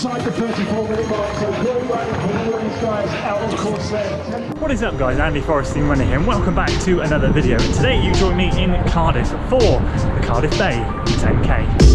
inside the 34-minute mark, so good running for all these guys out on course there. What is up guys, Andy Forrest running here and welcome back to another video. Today you join me in Cardiff for the Cardiff Bay 10K.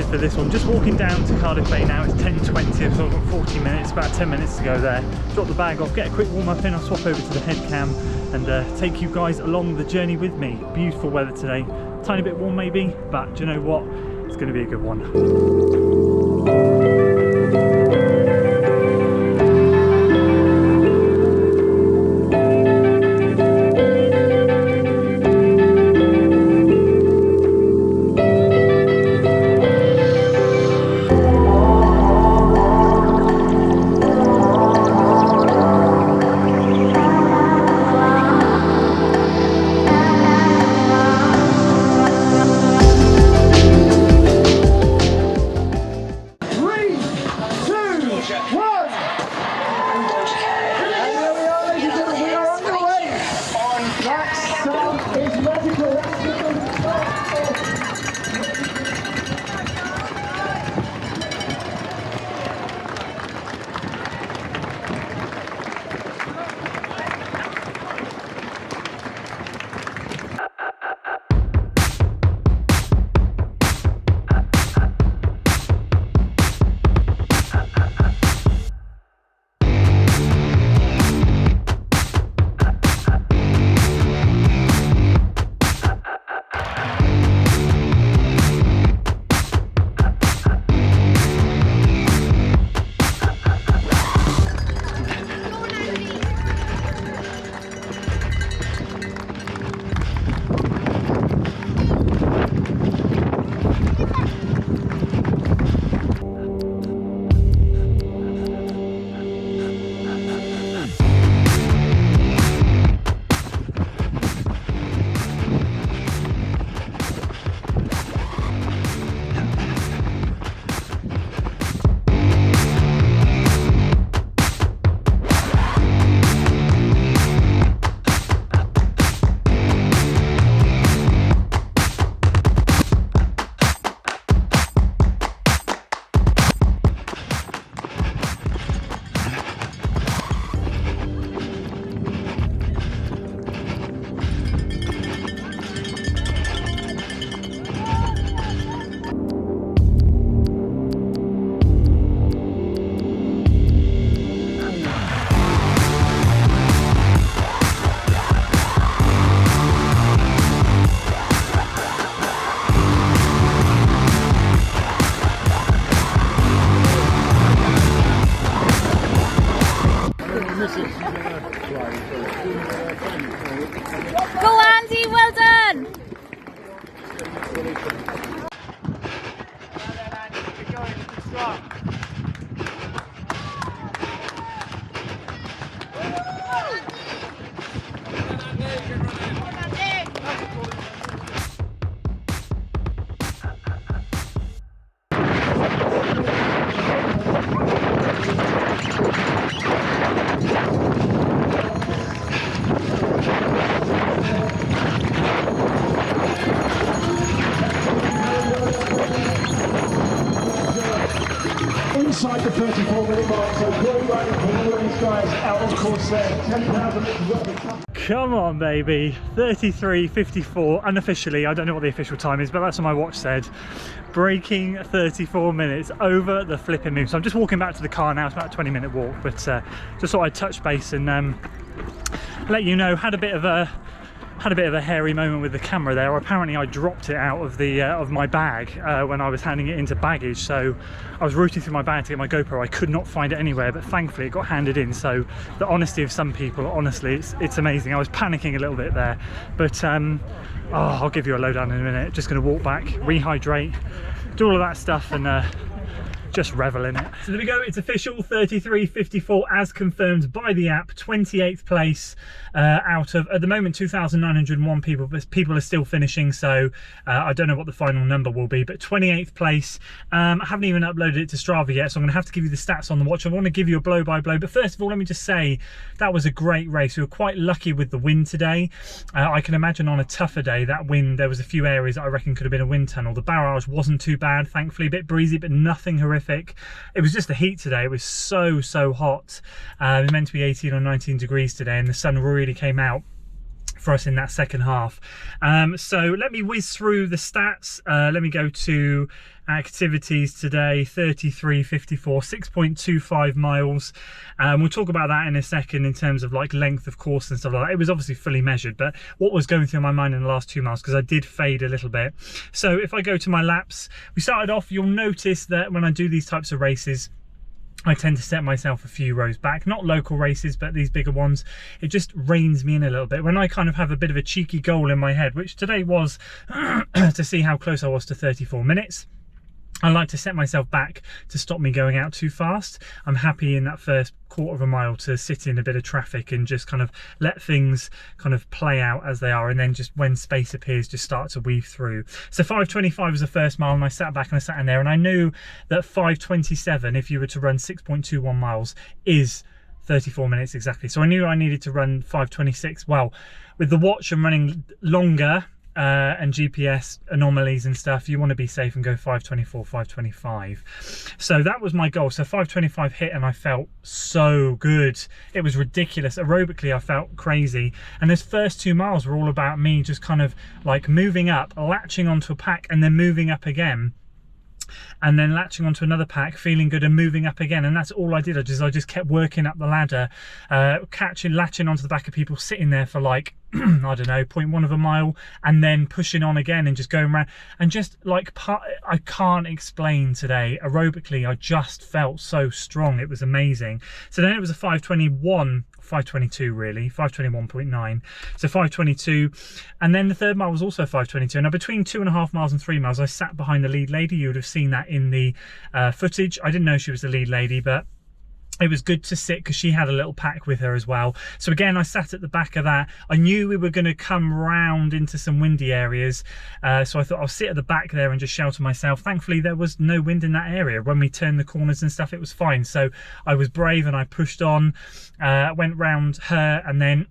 For this one, just walking down to Cardiff Bay now. It's 10:20, so I've got 40 minutes, about 10 minutes to go there. Drop the bag off, get a quick warm up in, I'll swap over to the head cam and take you guys along the journey with me. Beautiful weather today, tiny bit warm maybe, but do you know what? It's going to be a good one. Go Andy, well done! Inside the 34-minute mark, so good running for all these guys out on course there. 10,000 meters. Come on baby, 33:54 unofficially. I don't know what the official time is, but that's what my watch said. Breaking 34 minutes over the flipping moon. So I'm just walking back to the car now. It's about a 20-minute walk, but just thought I'd touch base and let you know. Had a bit of a hairy moment with the camera there. Apparently I dropped it out of the of my bag when I was handing it into baggage, so I was rooting through my bag to get my GoPro. I could not find it anywhere, but thankfully it got handed in. So the honesty of some people, honestly, it's amazing. I was panicking a little bit there, but I'll give you a lowdown in a minute. Just going to walk back, rehydrate, do all of that stuff, and just revel in it. So there we go, it's official, 33:54 as confirmed by the app, 28th place out of, at the moment, 2,901 people, but people are still finishing, so I don't know what the final number will be, but 28th place. I haven't even uploaded it to Strava yet, so I'm going to have to give you the stats on the watch. I want to give you a blow by blow, but first of all, let me just say that was a great race. We were quite lucky with the wind today. I can imagine on a tougher day, that wind, there was a few areas that I reckon could have been a wind tunnel. The barrage wasn't too bad, thankfully, a bit breezy, but nothing horrific. It was just the heat today. It was so hot. It was meant to be 18 or 19 degrees today, and the sun really came out for us in that second half. So let me whiz through the stats. Let me go to activities today. 33:54, 6.25 miles. We'll talk about that in a second in terms of like length of course and stuff like that. It was obviously fully measured, but what was going through my mind in the last 2 miles, because I did fade a little bit. So if I go to my laps, we started off, you'll notice that when I do these types of races, I tend to set myself a few rows back, not local races, but these bigger ones. It just reins me in a little bit. When I kind of have a bit of a cheeky goal in my head, which today was to see how close I was to 34 minutes. I like to set myself back to stop me going out too fast. I'm happy in that first quarter of a mile to sit in a bit of traffic and just kind of let things kind of play out as they are, and then just when space appears, just start to weave through. So 5:25 was the first mile, and I sat back and I sat in there, and I knew that 5:27, if you were to run 6.21 miles, is 34 minutes exactly. So I knew I needed to run 5:26. Well, with the watch and running longer, and GPS anomalies and stuff, you want to be safe and go 5:24, 5:25. So that was my goal. So 5:25 hit, and I felt so good. It was ridiculous. Aerobically, I felt crazy. And those first 2 miles were all about me just kind of like moving up, latching onto a pack, and then moving up again, and then latching onto another pack, feeling good, and moving up again. And that's all I did. I just kept working up the ladder, latching onto the back of people, sitting there for like I don't know, 0.1 of a mile, and then pushing on again and just going around, and just like I can't explain today. Aerobically, I just felt so strong. It was amazing. So then it was a 5:22 really, 5:21.9, so 5:22, and then the third mile was also 5:22. Now between 2.5 miles and 3 miles, I sat behind the lead lady. You would have seen that in the footage. I didn't know she was the lead lady, but it was good to sit because she had a little pack with her as well. So again, I sat at the back of that. I knew we were going to come round into some windy areas, so I thought I'll sit at the back there and just shelter myself. Thankfully, there was no wind in that area. When we turned the corners and stuff, it was fine. So I was brave and I pushed on, went round her, and then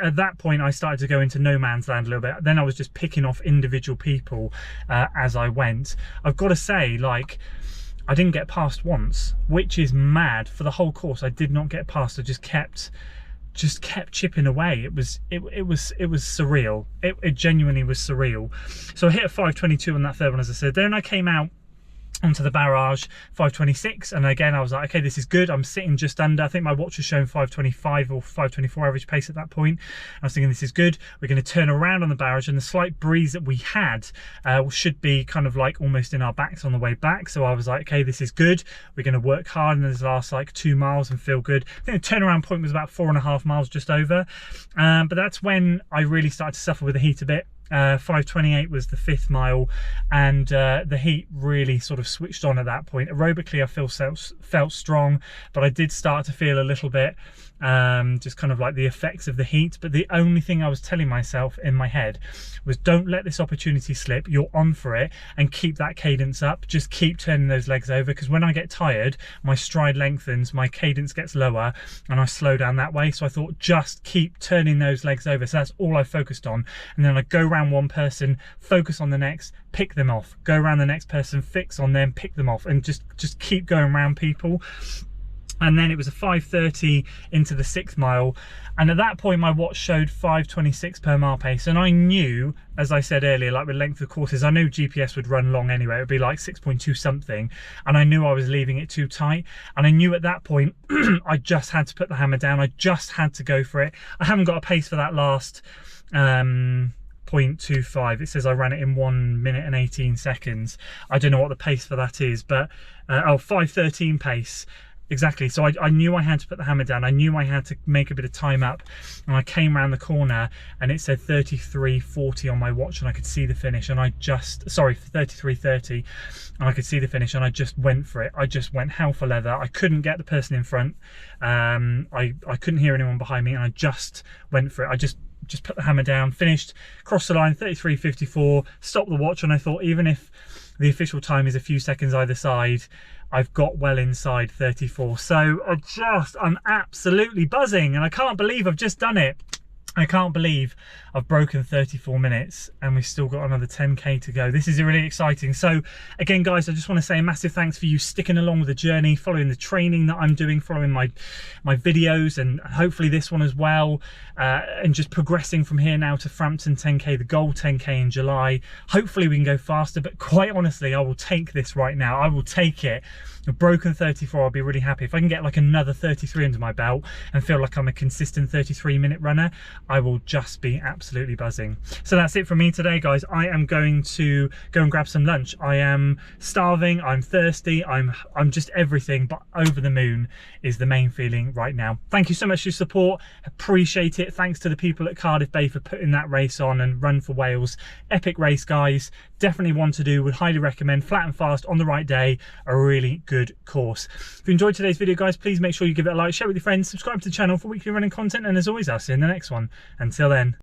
at that point I started to go into no man's land a little bit. Then I was just picking off individual people as I went. I've got to say, like, I didn't get past once, which is mad. For the whole course, I did not get past. I just kept chipping away. It was surreal. It genuinely was surreal. So I hit a 5:22 on that third one, as I said. Then I came out onto the barrage, 5:26, and again I was like, okay, this is good. I'm sitting just under, I think my watch was showing 5:25 or 5:24 average pace at that point. I was thinking, this is good. We're going to turn around on the barrage, and the slight breeze that we had should be kind of like almost in our backs on the way back. So I was like, okay, this is good. We're going to work hard in this last like 2 miles and feel good. I think the turnaround point was about 4.5 miles, just over, but that's when I really started to suffer with the heat a bit. 5:28 was the 5th mile, and the heat really sort of switched on at that point. Aerobically, I felt strong, but I did start to feel a little bit just kind of like the effects of the heat. But the only thing I was telling myself in my head was, don't let this opportunity slip. You're on for it, and keep that cadence up. Just keep turning those legs over, because when I get tired, my stride lengthens, my cadence gets lower, and I slow down that way. So I thought, just keep turning those legs over. So that's all I focused on. And then I go around one person, focus on the next, pick them off, go around the next person, fix on them, pick them off, and just keep going around people. And then it was a 5:30 into the 6th mile, and at that point my watch showed 5:26 per mile pace, and I knew, as I said earlier, like with length of courses, I knew GPS would run long anyway. It would be like 6.2 something, and I knew I was leaving it too tight, and I knew at that point I just had to put the hammer down. I just had to go for it. I haven't got a pace for that last 0.25. It says I ran it in 1 minute and 18 seconds. I don't know what the pace for that is, but 5:13 pace. exactly. So I knew I had to put the hammer down. I knew I had to make a bit of time up, and I came around the corner and it said 33:40 on my watch, and I could see the finish, and I just, sorry, 33:30, and I could see the finish, and I just went for it. I just went hell for leather. I couldn't get the person in front. I couldn't hear anyone behind me, and I just went for it. I just put the hammer down, finished, crossed the line, 33:54, stopped the watch, and I thought, even if the official time is a few seconds either side, I've got well inside 34. So I'm absolutely buzzing, and I can't believe I've just done it. I can't believe I've broken 34 minutes and we've still got another 10k to go. This is really exciting. So again, guys, I just want to say a massive thanks for you sticking along with the journey, following the training that I'm doing, following my videos, and hopefully this one as well, and just progressing from here now to Frampton 10k, the goal 10k in July. Hopefully we can go faster, but quite honestly, I will take this right now. I will take it. I've broken 34, I'll be really happy. If I can get like another 33 under my belt and feel like I'm a consistent 33-minute runner, I will just be absolutely buzzing. So that's it from me today, guys. I am going to go and grab some lunch. I am starving, I'm thirsty, I'm just everything but over the moon is the main feeling right now. Thank you so much for your support, appreciate it. Thanks to the people at Cardiff Bay for putting that race on, and Run for Wales. Epic race, guys. Definitely one to do, would highly recommend. Flat and fast on the right day, a really good course. If you enjoyed today's video, guys, please make sure you give it a like, share it with your friends, subscribe to the channel for weekly running content, and as always, I'll see you in the next one. Until then.